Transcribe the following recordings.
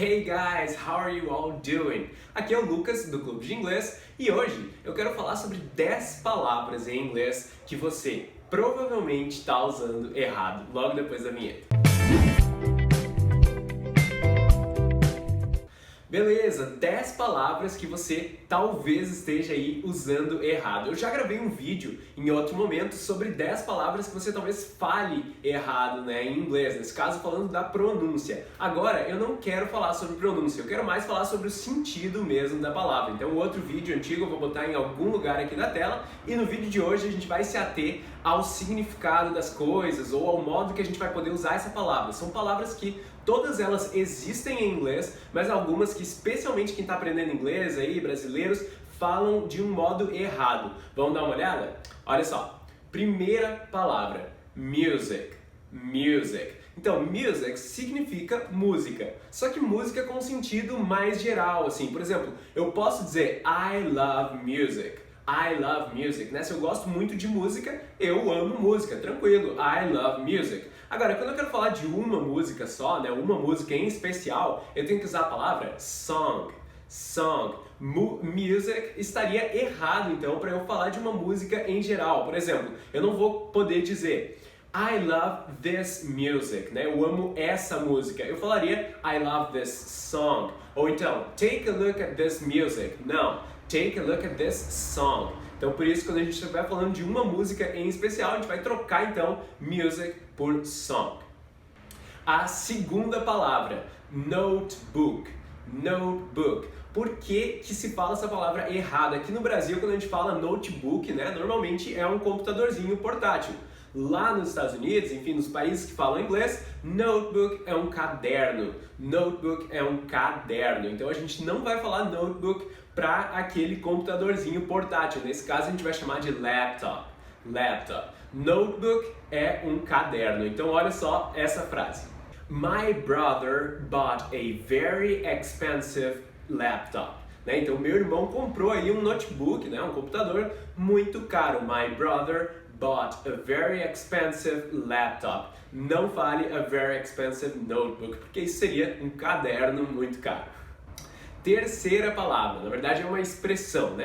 Hey guys, how are you all doing? Aqui é o Lucas do Clube de Inglês e hoje eu quero falar sobre 10 palavras em inglês que você provavelmente está usando errado logo depois da vinheta. Beleza, 10 palavras que você talvez esteja aí usando errado. Eu já gravei um vídeo em outro momento sobre 10 palavras que você talvez fale errado, em inglês, nesse caso falando da pronúncia. Agora, eu não quero falar sobre pronúncia, eu quero mais falar sobre o sentido mesmo da palavra. Então, o outro vídeo antigo eu vou botar em algum lugar aqui da tela e no vídeo de hoje a gente vai se ater ao significado das coisas ou ao modo que a gente vai poder usar essa palavra. São palavras que todas elas existem em inglês, mas algumas que, especialmente quem está aprendendo inglês aí, brasileiros, falam de um modo errado. Vamos dar uma olhada? Olha só. Primeira palavra, music. Music. Então, music significa música. Só que música com um sentido mais geral, assim. Por exemplo, eu posso dizer I love music. I love music, né? Se eu gosto muito de música, eu amo música, tranquilo. I love music. Agora, quando eu quero falar de uma música só, uma música em especial, eu tenho que usar a palavra song. Song. Music estaria errado, então, para eu falar de uma música em geral. Por exemplo, eu não vou poder dizer I love this music, né? Eu amo essa música. Eu falaria I love this song. Ou então, take a look at this music. Não, take a look at this song. Então, por isso, quando a gente estiver falando de uma música em especial, a gente vai trocar, então, music por song. A segunda palavra, notebook. Notebook. Por que se fala essa palavra errada? Aqui no Brasil, quando a gente fala notebook, normalmente é um computadorzinho portátil. Lá nos Estados Unidos, enfim, nos países que falam inglês, notebook é um caderno. Notebook é um caderno. Então a gente não vai falar notebook para aquele computadorzinho portátil. Nesse caso a gente vai chamar de laptop. Laptop. Notebook é um caderno. Então olha só essa frase. My brother bought a very expensive laptop. Então meu irmão comprou aí um notebook, um computador muito caro. My brother bought a very expensive laptop. Não fale a very expensive notebook, porque isso seria um caderno muito caro. Terceira palavra, na verdade é uma expressão,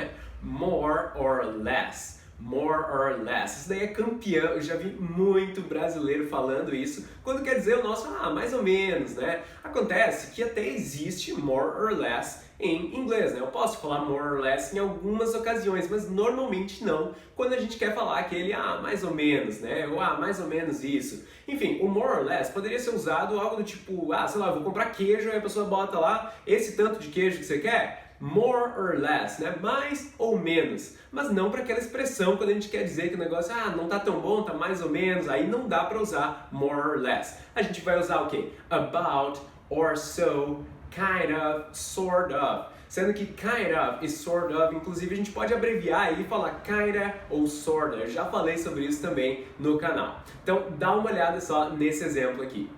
more or less. More or less. Isso daí é campeão, eu já vi muito brasileiro falando isso, quando quer dizer o nosso, mais ou menos, Acontece que até existe more or less em inglês, Eu posso falar more or less em algumas ocasiões, mas normalmente não, quando a gente quer falar aquele, mais ou menos, Ou, mais ou menos isso. Enfim, o more or less poderia ser usado algo do tipo, sei lá, eu vou comprar queijo, e a pessoa bota lá, esse tanto de queijo que você quer? More or less, mais ou menos, mas não para aquela expressão quando a gente quer dizer que o negócio não tá tão bom, tá mais ou menos, aí não dá para usar more or less. A gente vai usar o quê? About, or so, kind of, sort of. Sendo que kind of e sort of, inclusive a gente pode abreviar aí e falar kinda ou sorta. Eu já falei sobre isso também no canal. Então dá uma olhada só nesse exemplo aqui.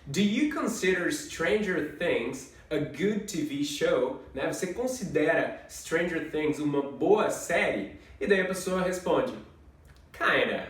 Do you consider Stranger Things a good TV show? Você considera Stranger Things uma boa série? E daí a pessoa responde, kinda,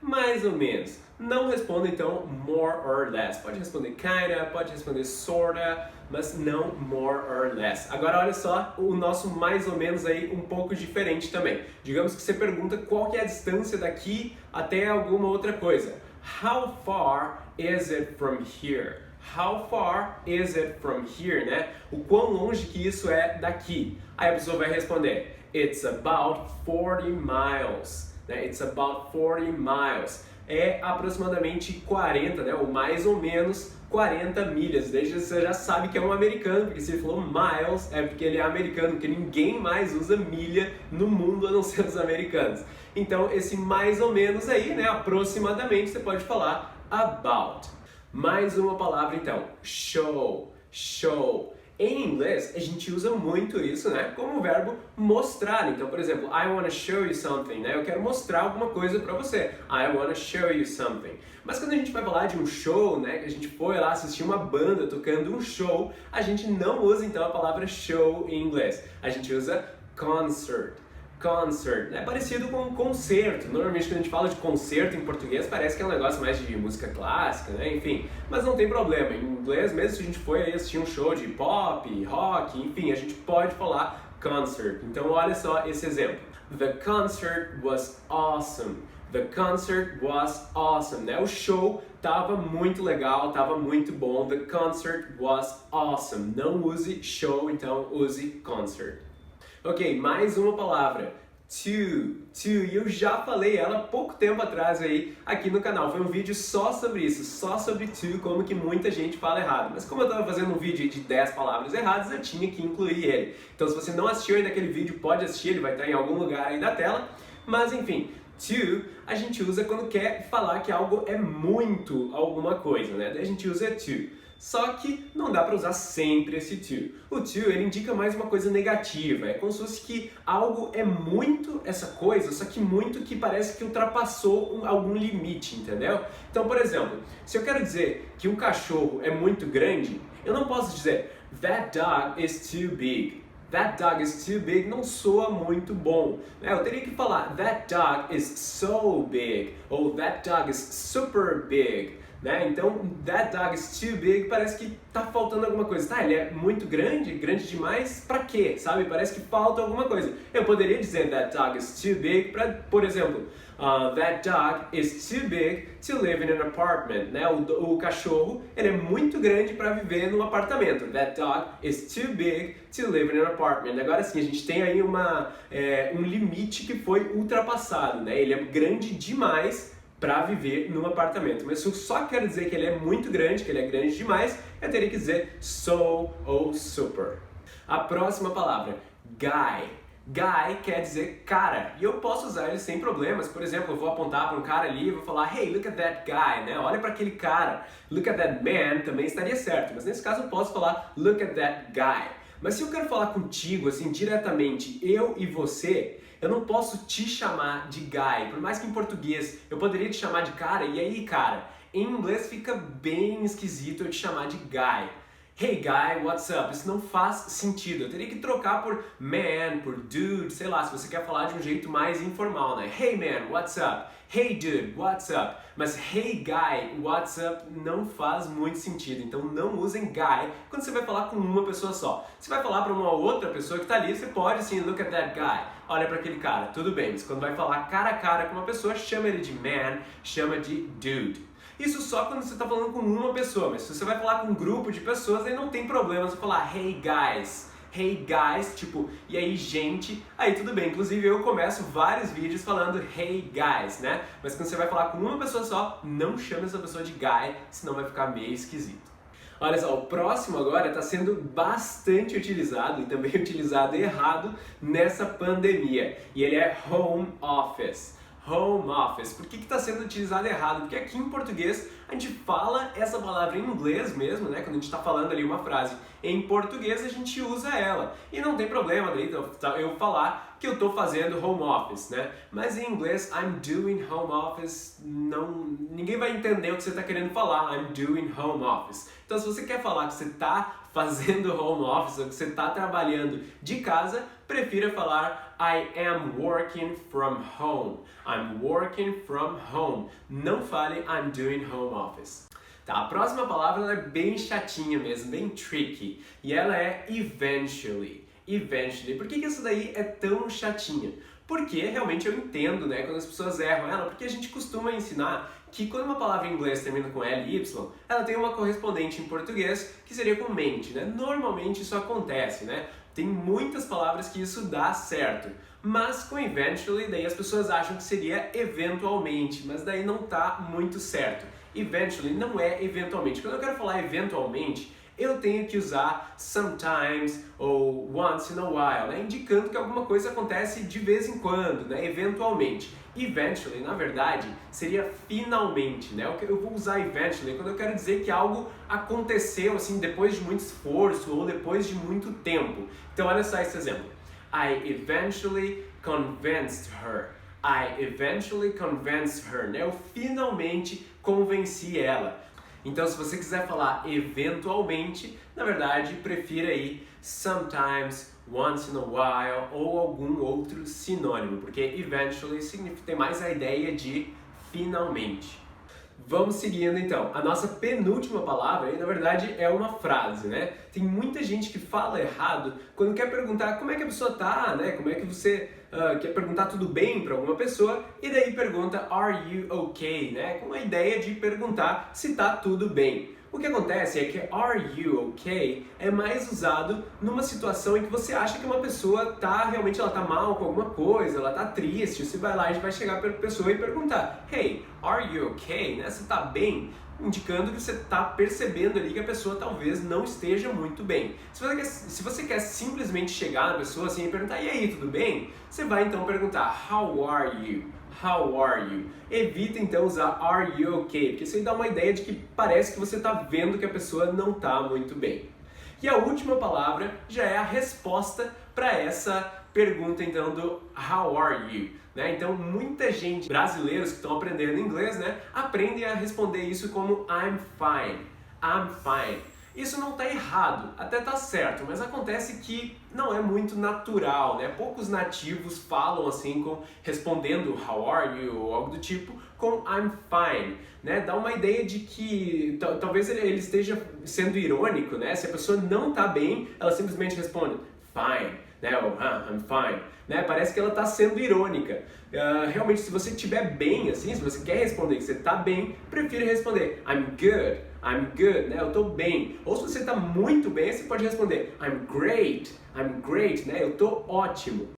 mais ou menos. Não responda então more or less. Pode responder kinda, pode responder sorta, mas não more or less. Agora olha só o nosso mais ou menos aí um pouco diferente também. Digamos que você pergunta qual que é a distância daqui até alguma outra coisa. How far is it from here? How far is it from here, O quão longe que isso é daqui? Aí a pessoa vai responder, it's about 40 miles, It's about 40 miles. É aproximadamente 40, ou mais ou menos 40 milhas. Daí você já sabe que é um americano, porque se ele falou miles, é porque ele é americano, porque ninguém mais usa milha no mundo a não ser os americanos. Então, esse mais ou menos aí, aproximadamente, você pode falar about. Mais uma palavra então, show, show. Em inglês, a gente usa muito isso, como verbo mostrar. Então, por exemplo, I want to show you something, Eu quero mostrar alguma coisa para você. I want to show you something. Mas quando a gente vai falar de um show, que a gente foi lá assistir uma banda tocando um show, a gente não usa então a palavra show em inglês. A gente usa concert. Concert. É parecido com concerto. Normalmente quando a gente fala de concerto em português parece que é um negócio mais de música clássica, né? Enfim, mas não tem problema. Em inglês, mesmo se a gente for aí assistir um show de pop, rock, enfim, a gente pode falar concert. Então olha só esse exemplo. The concert was awesome. The concert was awesome, né? O show tava muito legal, tava muito bom. The concert was awesome. Não use show, então use concert. Ok, mais uma palavra. To. E eu já falei ela há pouco tempo atrás aí aqui no canal. Foi um vídeo só sobre isso, só sobre to, como que muita gente fala errado. Mas como eu estava fazendo um vídeo de 10 palavras erradas, eu tinha que incluir ele. Então se você não assistiu ainda aquele vídeo, pode assistir, ele vai estar em algum lugar aí da tela. Mas enfim, to a gente usa quando quer falar que algo é muito alguma coisa, né? Daí a gente usa to. Só que não dá para usar sempre esse to. O to ele indica mais uma coisa negativa, é como se fosse que algo é muito essa coisa, só que muito que parece que ultrapassou algum limite, entendeu? Então, por exemplo, se eu quero dizer que um cachorro é muito grande, eu não posso dizer that dog is too big. That dog is too big não soa muito bom, né? Eu teria que falar that dog is so big ou that dog is super big. Né? Então, that dog is too big parece que tá faltando alguma coisa. Tá, ele é muito grande, grande demais, pra quê? Sabe? Parece que falta alguma coisa. Eu poderia dizer that dog is too big para, por exemplo, that dog is too big to live in an apartment. Né? O cachorro, ele é muito grande para viver num apartamento. That dog is too big to live in an apartment. Agora sim, a gente tem aí um limite que foi ultrapassado. Né? Ele é grande demais para viver num apartamento. Mas se eu só quero dizer que ele é muito grande, que ele é grande demais, eu teria que dizer so ou super. A próxima palavra, guy. Guy quer dizer cara, e eu posso usar ele sem problemas. Por exemplo, eu vou apontar para um cara ali e vou falar hey, look at that guy, né? Olha para aquele cara. Look at that man também estaria certo, mas nesse caso eu posso falar look at that guy. Mas se eu quero falar contigo, assim, diretamente, eu e você, eu não posso te chamar de guy, por mais que em português eu poderia te chamar de cara, e aí cara? Em inglês fica bem esquisito eu te chamar de guy. Hey guy, what's up? Isso não faz sentido. Eu teria que trocar por man, por dude, sei lá, se você quer falar de um jeito mais informal, né? Hey man, what's up? Hey dude, what's up? Mas hey guy, what's up não faz muito sentido. Então não usem guy quando você vai falar com uma pessoa só. Você vai falar para uma outra pessoa que está ali, você pode sim, look at that guy. Olha para aquele cara, tudo bem. Mas quando vai falar cara a cara com uma pessoa, chama ele de man, chama de dude. Isso só quando você está falando com uma pessoa, mas se você vai falar com um grupo de pessoas, aí não tem problema você falar hey guys, tipo, e aí gente, aí tudo bem. Inclusive eu começo vários vídeos falando hey guys, né? Mas quando você vai falar com uma pessoa só, não chame essa pessoa de guy, senão vai ficar meio esquisito. Olha só, o próximo agora está sendo bastante utilizado e também utilizado errado nessa pandemia, e ele é home office. Home office. Por que está sendo utilizado errado? Porque aqui em português a gente fala essa palavra em inglês mesmo, né? Quando a gente está falando ali uma frase em português, a gente usa ela. E não tem problema daí eu falar que eu estou fazendo home office, né? Mas em inglês, I'm doing home office, ninguém vai entender o que você está querendo falar. I'm doing home office. Então, se você quer falar que você está fazendo home office ou que você está trabalhando de casa, prefira falar I am working from home. I'm working from home. Não fale I'm doing home office. Tá, a próxima palavra ela é bem chatinha mesmo, bem tricky. E ela é eventually. Eventually. Por que essa daí é tão chatinha? Porque realmente eu entendo, né, quando as pessoas erram ela, porque a gente costuma ensinar que quando uma palavra em inglês termina com L e Y, ela tem uma correspondente em português que seria com mente, né? Normalmente isso acontece, né? Tem muitas palavras que isso dá certo, mas com eventually daí as pessoas acham que seria eventualmente, mas daí não tá muito certo. Eventually não é eventualmente. Quando eu quero falar eventualmente, eu tenho que usar sometimes ou once in a while, né? Indicando que alguma coisa acontece de vez em quando, né? Eventualmente. Eventually, na verdade, seria finalmente, né? Eu vou usar eventually quando eu quero dizer que algo aconteceu assim depois de muito esforço ou depois de muito tempo. Então olha só esse exemplo. I eventually convinced her. I eventually convinced her, né? Eu finalmente convenci ela. Então, se você quiser falar eventualmente, na verdade, prefira aí sometimes once in a while ou algum outro sinônimo, porque eventually tem mais a ideia de finalmente. Vamos seguindo então. A nossa penúltima palavra, na verdade, é uma frase, né? Tem muita gente que fala errado quando quer perguntar como é que a pessoa tá, né? Como é que você quer perguntar tudo bem para alguma pessoa e daí pergunta Are you okay, né? Com a ideia de perguntar se tá tudo bem. O que acontece é que Are you okay é mais usado numa situação em que você acha que uma pessoa realmente ela tá mal com alguma coisa, ela tá triste, você vai lá e vai chegar para a pessoa e perguntar Hey, are you okay? Né? Você tá bem? Indicando que você está percebendo ali que a pessoa talvez não esteja muito bem. Se você quer simplesmente chegar na pessoa assim e perguntar e aí, tudo bem? Você vai então perguntar How are you? How are you? Evita então usar Are you okay? Porque isso aí dá uma ideia de que parece que você está vendo que a pessoa não está muito bem. E a última palavra já é a resposta para essa pergunta então do How are you? Né? Então muita gente, brasileiros que estão aprendendo inglês, né, aprendem a responder isso como I'm fine, I'm fine. Isso não está errado, até está certo, mas acontece que não é muito natural, né? Poucos nativos falam assim, respondendo How are you ou algo do tipo, com I'm fine, né? Dá uma ideia de que talvez ele esteja sendo irônico, né? Se a pessoa não está bem, ela simplesmente responde fine, né? Ou I'm fine, né? Parece que ela está sendo irônica. Realmente, se você estiver bem, assim, se você quer responder que você está bem, prefira responder I'm good, né? Eu tô bem. Ou se você tá muito bem, você pode responder I'm great, né? Eu tô ótimo.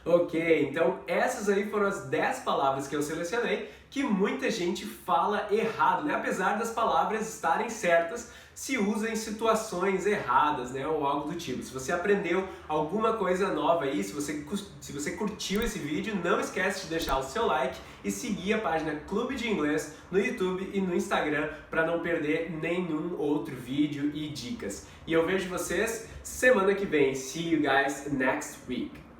Ok, então essas aí foram as 10 palavras que eu selecionei que muita gente fala errado, né? Apesar das palavras estarem certas, se usa em situações erradas, né? Ou algo do tipo. Se você aprendeu alguma coisa nova aí, se você curtiu esse vídeo, não esquece de deixar o seu like e seguir a página Clube de Inglês no YouTube e no Instagram para não perder nenhum outro vídeo e dicas. E eu vejo vocês semana que vem. See you guys next week.